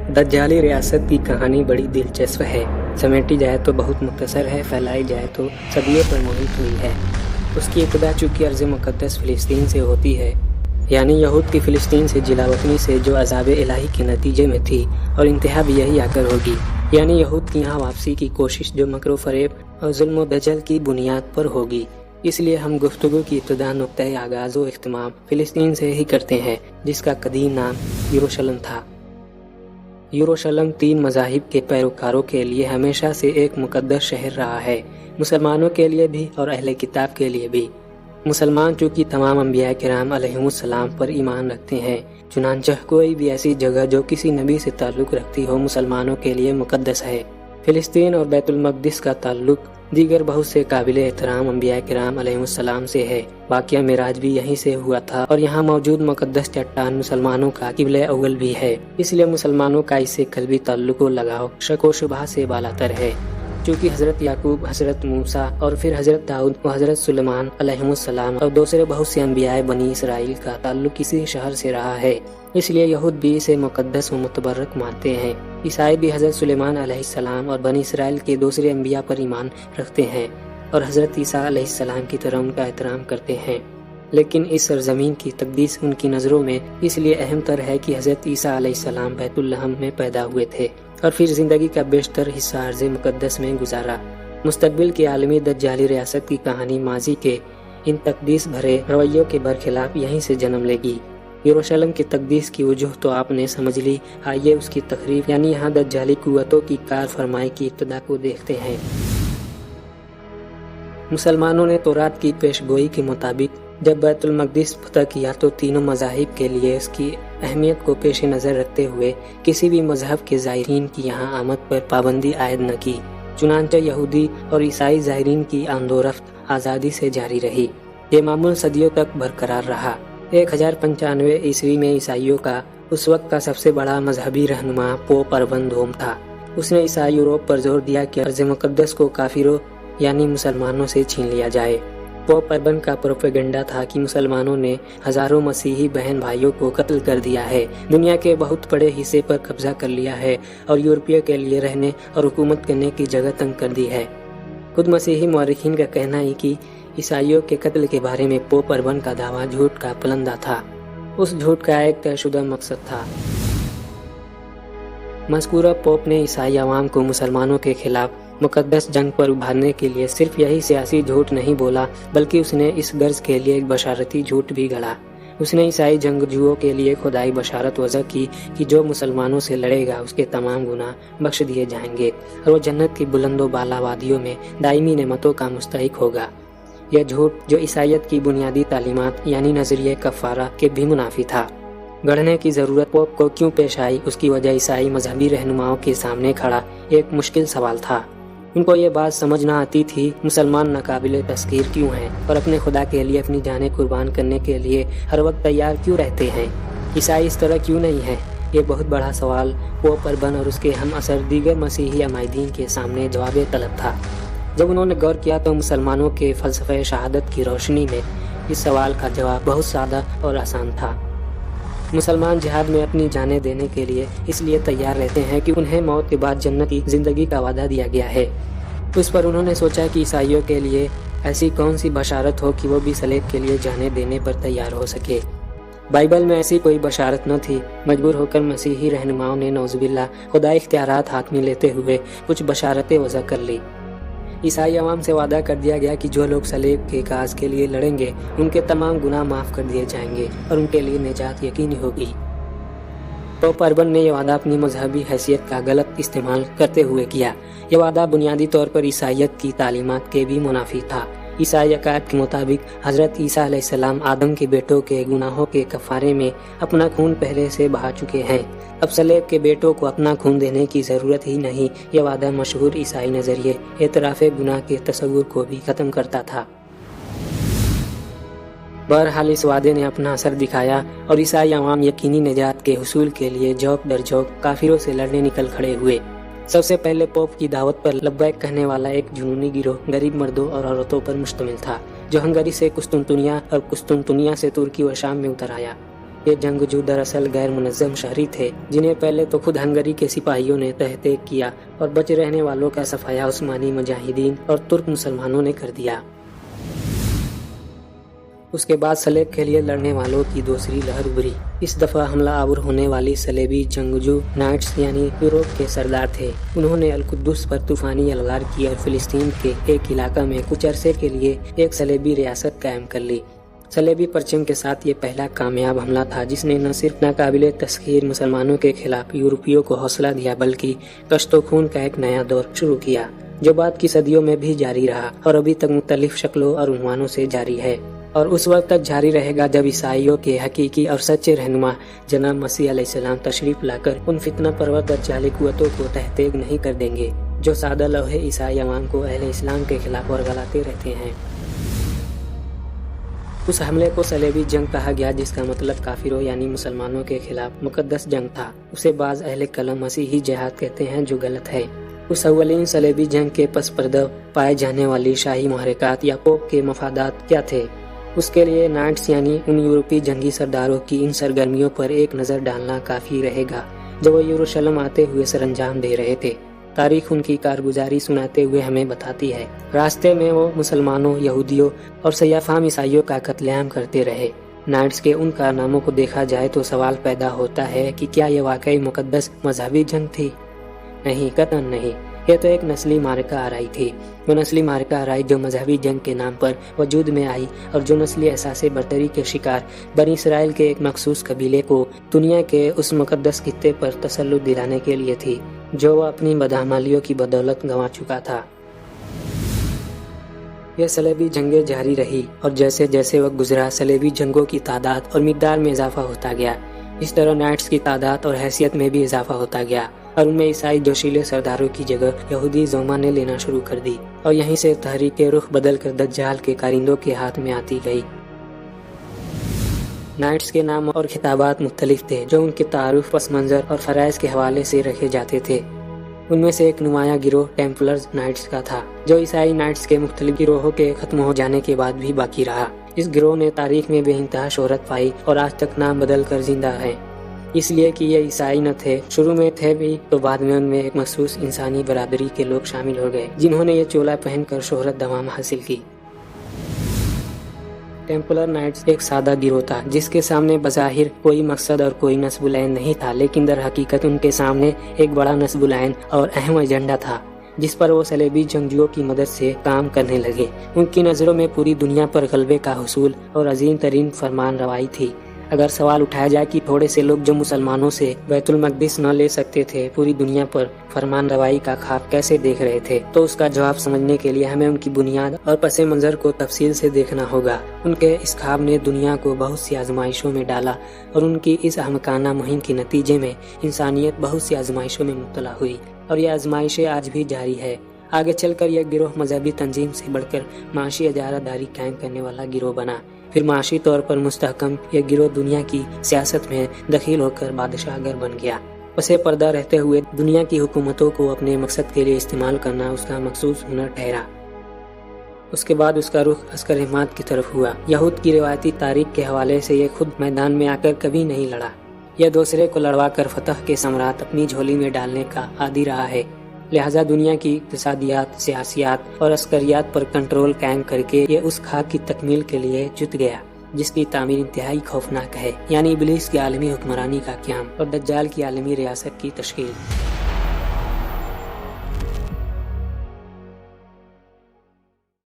दज्जाली रियासत की कहानी बड़ी दिलचस्प है। समेटी जाए तो बहुत मुख्तसर है, फैलाई जाए तो सदियों पर मुहित हुई है। उसकी इब्तिदा चूँकि अर्ज़ मुक़द्दस फ़िलिस्तीन से होती है, यानी यहूद की फ़िलिस्तीन से जिलावतनी से जो अज़ाब इलाही के नतीजे में थी, और इंतहा भी यही आकर होगी, यानी यहूद की यहाँ वापसी की कोशिश जो मकर फ़रेब और ज़ुल्म व दजल की बुनियाद पर होगी। इसलिए हम गुफ्तगू की इब्तिदा नुक्ते आगाज़ व इख्तिमाम फ़िलिस्तीन से ही करते हैं, जिसका कदीम नाम यरूशलम था। यरूशलम 3 मज़ाहिब के पैरोकारों के लिए हमेशा से एक मुक़द्दस शहर रहा है, मुसलमानों के लिए भी और अहले किताब के लिए भी। मुसलमान चूँकि तमाम अंबिया किराम अलैहिमुस्सलाम पर ईमान रखते हैं, चुनांचे कोई भी ऐसी जगह जो किसी नबी से ताल्लुक़ रखती हो मुसलमानों के लिए मुक़द्दस है। फ़िलिस्तीन और बैतुल मक़दिस का ताल्लुक़ दीगर बहुत से काबिल एहतराम अंबिया किराम अलैहिमुस्सलाम से है। वाक़या मिराज भी यहीं से हुआ था और यहाँ मौजूद मुक़द्दस चट्टान मुसलमानों का क़िबला अव्वल भी है। इसलिए मुसलमानों का इससे क़ल्बी ताल्लुक़ व लगाव शक व शुबहा से बालातर है। चूँकि हज़रत याकूब, हज़रत मूसा और फिर हज़रत दाऊद व हज़रत सुलेमान अलैहिमुस्सलाम और दूसरे बहुत से अंबियाए बनी इसराइल का ताल्लुक़ इसी शहर से रहा है, इसलिए यहूद भी इसे मुक़द्दस व मुतबर्रक मानते हैं। ईसाई भी हज़रत सुलेमान अलैहिस्सलाम और बनी इसराइल के दूसरे अंबिया पर ईमान रखते हैं और हज़रत ईसा अलैहिस्सलाम की तरह उनका एहतराम करते हैं। लेकिन इस सरज़मीन की तक़दीस उनकी नज़रों में इसलिए अहम तर है कि हज़रत ईसा अलैहिस्सलाम बैतुल्लहम में पैदा हुए थे और फिर ज़िंदगी का बेशतर हिस्सा अर्ज़ मुक़द्दस में गुजारा। मुस्तक़बिल की आलमी दज्जाली रियासत की कहानी माजी के इन तक़दीस भरे रवैयों के बरखिलाफ़ यहीं से जन्म लेगी। यरूशलम की तक़दीस की वजूह तो आपने समझ ली, आइए उसकी तखरीफ यानी यहाँ दज्जाली कुव्वतों की कार फरमाई की इब्तिदा को देखते हैं। मुसलमानों ने तौरात की पेशगोई के मुताबिक जब बैतुल मक़दिस फतह किया तो तीनों मज़ाहिब के लिए इसकी अहमियत को पेश नज़र रखते हुए किसी भी मज़हब के ज़ायरीन की यहाँ आमद पर पाबंदी आयद न की। चुनांचे यहूदी और ईसाई ज़ायरीन की आमदोरफ्त आज़ादी से जारी रही। ये मामूल सदियों तक बरकरार रहा। 1095 ईस्वी में ईसाइयों का उस वक्त का सबसे बड़ा मजहबी रहनुमा पोप अर्बन दोम था। उसने ईसाई यूरोप पर जोर दिया कि अर्ज़ मुक़द्दस को काफिरों यानी मुसलमानों से छीन लिया जाए। पोप अर्बन का प्रोपेगेंडा था कि मुसलमानों ने हजारों मसीही बहन भाइयों को कत्ल कर दिया है, दुनिया के बहुत बड़े हिस्से पर कब्जा कर लिया है और यूरोपियों के लिए रहने और हुकूमत करने की जगह तंग कर दी है। खुद मसीही मौरिखीन का कहना है कि ईसाइयों के कत्ल के बारे में पोप अर्बन का दावा झूठ का पलंदा था। उस झूठ का एक तयशुदा मकसद था। मज़कूरा पोप ने ईसाई अवाम को मुसलमानों के खिलाफ मुक़द्दस जंग पर उभारने के लिए सिर्फ यही सियासी झूठ नहीं बोला, बल्कि उसने इस गर्ज के लिए एक बशारती झूठ भी गढ़ा। उसने ईसाई जंगजुओं के लिए खुदाई बशारत वज़ह की कि जो मुसलमानों से लड़ेगा उसके तमाम गुनाह बख्श दिए जाएंगे और वो जन्नत की बुलंदो बाला वादियों में दायमी नेमतों का मुस्तहिक होगा। यह झूठ जो ईसाइयत की बुनियादी तालीमात यानी नज़रिए कफ़ारा के भी मुनाफी था। गढ़ने की ज़रूरत पोप को क्यों पेश आई, उसकी वजह ईसाई मजहबी रहनुमाओं के सामने खड़ा एक मुश्किल सवाल था। उनको ये बात समझ ना आती थी मुसलमान नाकाबिले तस्कीर क्यों हैं और अपने खुदा के लिए अपनी जानें कुर्बान करने के लिए हर वक्त तैयार क्यों रहते हैं। ईसाई इस तरह क्यों नहीं है? ये बहुत बड़ा सवाल पोप अर्बन और उसके हम असर दीगर मसीही अमायदीन के सामने जवाब तलब था। जब उन्होंने गौर किया तो मुसलमानों के फ़लसफ़े शहादत की रोशनी में इस सवाल का जवाब बहुत सादा और आसान था। मुसलमान जिहाद में अपनी जानें देने के लिए इसलिए तैयार रहते हैं कि उन्हें मौत के बाद जन्नत की ज़िंदगी का वादा दिया गया है। उस पर उन्होंने सोचा कि ईसाइयों के लिए ऐसी कौन सी बशारत हो कि वो भी सलेब के लिए जानें देने पर तैयार हो सके। बाइबल में ऐसी कोई बशारत न थी। मजबूर होकर मसीही रहनुमाओं ने नौज़ुबिल्लाह खुदा इख्तियारात हाथ में लेते हुए कुछ बशारतें वज़ा कर ली। ईसाई अवाम से वादा कर दिया गया कि जो लोग सलेब के काज के लिए लड़ेंगे उनके तमाम गुनाह माफ़ कर दिए जाएंगे और उनके लिए निजात यकीनी होगी। पोप अर्बन ने यह वादा अपनी मजहबी हैसियत का गलत इस्तेमाल करते हुए किया। यह वादा बुनियादी तौर पर ईसाइयत की तालीमात के भी मुनाफी था। ईसाई अकायद के मुताबिक हज़रत ईसा अलैहिस्सलाम आदम के बेटों के गुनाहों के कफ़ारे में अपना खून पहले से बहा चुके हैं। अब सलेब के बेटों को अपना खून देने की ज़रूरत ही नहीं। यह वादा मशहूर ईसाई नज़रिए एतराफ़े गुनाह के तसव्वुर को भी ख़त्म करता था। बहरहाल इस वादे ने अपना असर दिखाया और ईसाई अवाम यकीनी निजात के हुसूल के लिए जौक दर जौक काफिरों से लड़ने निकल खड़े हुए। सबसे पहले पोप की दावत पर लब्बैक कहने वाला एक जुनूनी गिरोह गरीब मर्दों और औरतों पर मुश्तमिल था, जो हंगरी से कुस्तुनतुनिया और कुस्तुनतुनिया से तुर्की व शाम में उतर आया। ये जंगजू दरअसल गैर मुनज़्ज़म शहरी थे, जिन्हें पहले तो खुद हंगरी के सिपाहियों ने तहत किया और बच रहने वालों का सफाया उस्मानी मुजाहिदीन और तुर्क मुसलमानों ने कर दिया। उसके बाद सलेब के लिए लड़ने वालों की दूसरी लहर उभरी। इस दफा हमला आवर होने वाली सलेबी जंगजू नाइट्स यानी यूरोप के सरदार थे। उन्होंने अल-कुद्दुस पर तूफानी अलगार की और फिलिस्तीन के एक इलाका में कुछ अरसे के लिए एक सलेबी रियासत कायम कर ली। सलेबी परचम के साथ ये पहला कामयाब हमला था, जिसने न सिर्फ नाकाबिले तस्खीर मुसलमानों के खिलाफ यूरोपियों को हौसला दिया, बल्कि कश्तो खून का एक नया दौर शुरू किया, जो बाद की सदियों में भी जारी रहा और अभी तक मुख्तलिफ शक्लों और उन्वानों से जारी है, और उस वक्त तक जारी रहेगा जब ईसाइयों के हकीकी और सच्चे रहनुमा जनाब मसीह अलैहिस्सलाम तशरीफ लाकर उन फितना परवर दज्जाली कुव्वतों को तहतेग नहीं कर देंगे, जो सादा लौहे ईसाई अवाम को अहले इस्लाम के खिलाफ वरगलाते रहते हैं। उस हमले को सलेबी जंग कहा गया, जिसका मतलब काफिरों यानी मुसलमानों के खिलाफ मुकद्दस जंग था। उसे बाज अहले कलम मसीही जिहाद कहते हैं, जो गलत है। उस अव्वलीन सलेबी जंग के पस पर्दा पाए जाने वाली शाही मुहर्रिकात या पोप के मफादात क्या थे? उसके लिए नाइट्स यानी उन यूरोपी जंगी सरदारों की इन सरगर्मियों पर एक नज़र डालना काफ़ी रहेगा, जो वो यरूशलेम आते हुए सरंजाम दे रहे थे। तारीख उनकी कारगुजारी सुनाते हुए हमें बताती है, रास्ते में वो मुसलमानों, यहूदियों और सयाफाम ईसाइयों का कत्लेआम करते रहे। नाइट्स के उन कारनामों को देखा जाए तो सवाल पैदा होता है कि क्या ये वाकई मुकद्दस मजहबी जंग थी? नहीं, कतई नहीं। यह तो एक नस्ली मारका आराई थी। वो नस्ली मारका आराई जो मजहबी जंग के नाम पर वजूद में आई और जो नस्ली एहसास बर्तरी के शिकार बनी इसराइल के एक मखसूस कबीले को दुनिया के उस मुकद्दस खित्ते पर तसल्लुत दिलाने के लिए थी, जो वह अपनी बदअमालियों की बदौलत गंवा चुका था। यह सलेबी जंगें जारी रही और जैसे जैसे वक्त गुजरा, सलेबी जंगों की तादाद और मिकदार में इजाफा होता गया। इस तरह नाइट्स की तादाद और हैसियत में भी इजाफा होता गया और उनमें ईसाई जोशीले सरदारों की जगह यहूदी ज़ोमा ने लेना शुरू कर दी और यहीं से तहरीक रुख बदल कर दज्जाल के कारिंदों के हाथ में आती गई। नाइट्स के नाम और खिताबात मुख्तलिफ थे, जो उनके तारुफ, पस मंजर और फराइज के हवाले से रखे जाते थे। उनमें से एक नुमाया गिरोह टेम्पलर्स नाइट्स का था, जो ईसाई नाइट्स के मुख्तलिफ गिरोहों के खत्म हो जाने के बाद भी बाकी रहा। इस गिरोह ने तारीख में बेइंतहा शोहरत पाई और आज तक नाम बदल कर जिंदा है, इसलिए कि ये ईसाई न थे। शुरू में थे भी, तो बाद में उनमें एक मखसूस इंसानी बरादरी के लोग शामिल हो गए, जिन्होंने ये चोला पहनकर शोहरत दवाम हासिल की। टेम्पलर नाइट्स एक सादा गिरोह था, जिसके सामने बज़ाहिर कोई मकसद और कोई नस्बुल ऐन नहीं था, लेकिन दर हकीकत उनके सामने एक बड़ा नस्बुल ऐन और अहम एजेंडा था, जिस पर वो सलेबी जंगजुओं की मदद से काम करने लगे। उनकी नज़रों में पूरी दुनिया पर गलबे का हुसूल और अजीम तरीन फरमान रवाई थी। अगर सवाल उठाया जाए कि थोड़े से लोग जो मुसलमानों से बैतुल मक़दिस न ले सकते थे, पूरी दुनिया पर फरमान रवाई का ख्वाब कैसे देख रहे थे, तो उसका जवाब समझने के लिए हमें उनकी बुनियाद और पसे मंजर को तफसील से देखना होगा। उनके इस ख्वाब ने दुनिया को बहुत सी आजमाइशों में डाला और उनकी इस अहमकाना मुहिम के नतीजे में इंसानियत बहुत सी आजमाइशों में मुब्तला हुई और ये आजमाइशें आज भी जारी है। आगे चलकर यह गिरोह मजहबी तंजीम से बढ़कर माशी इजारादारी कायम करने वाला गिरोह बना। फिर माशी तौर पर मुस्तहकम यह गिरोह दुनिया की सियासत में दखील होकर बादशाहगर बन गया। पसे पर्दा रहते हुए दुनिया की हुकूमतों को अपने मकसद के लिए इस्तेमाल करना उसका मखसूस हुनर ठहरा। उसके बाद उसका रुख अस्कर हिमात की तरफ हुआ। यहूद की रिवायती तारीख के हवाले से यह खुद मैदान में आकर कभी नहीं लड़ा। यह दूसरे को लड़वा कर फतह के सम्राट अपनी झोली में डालने का आदी रहा है। लिहाजा दुनिया की इक़्तिसादियात, सियासियात और अस्करियात पर कंट्रोल कायम करके ये उस खाक की तकमील के लिए जुट गया जिसकी तामीर इंतहाई खौफनाक है, यानी इब्लीस की आलमी हुक्मरानी का क़याम और दज्जाल की आलमी रियासत की तश्कील।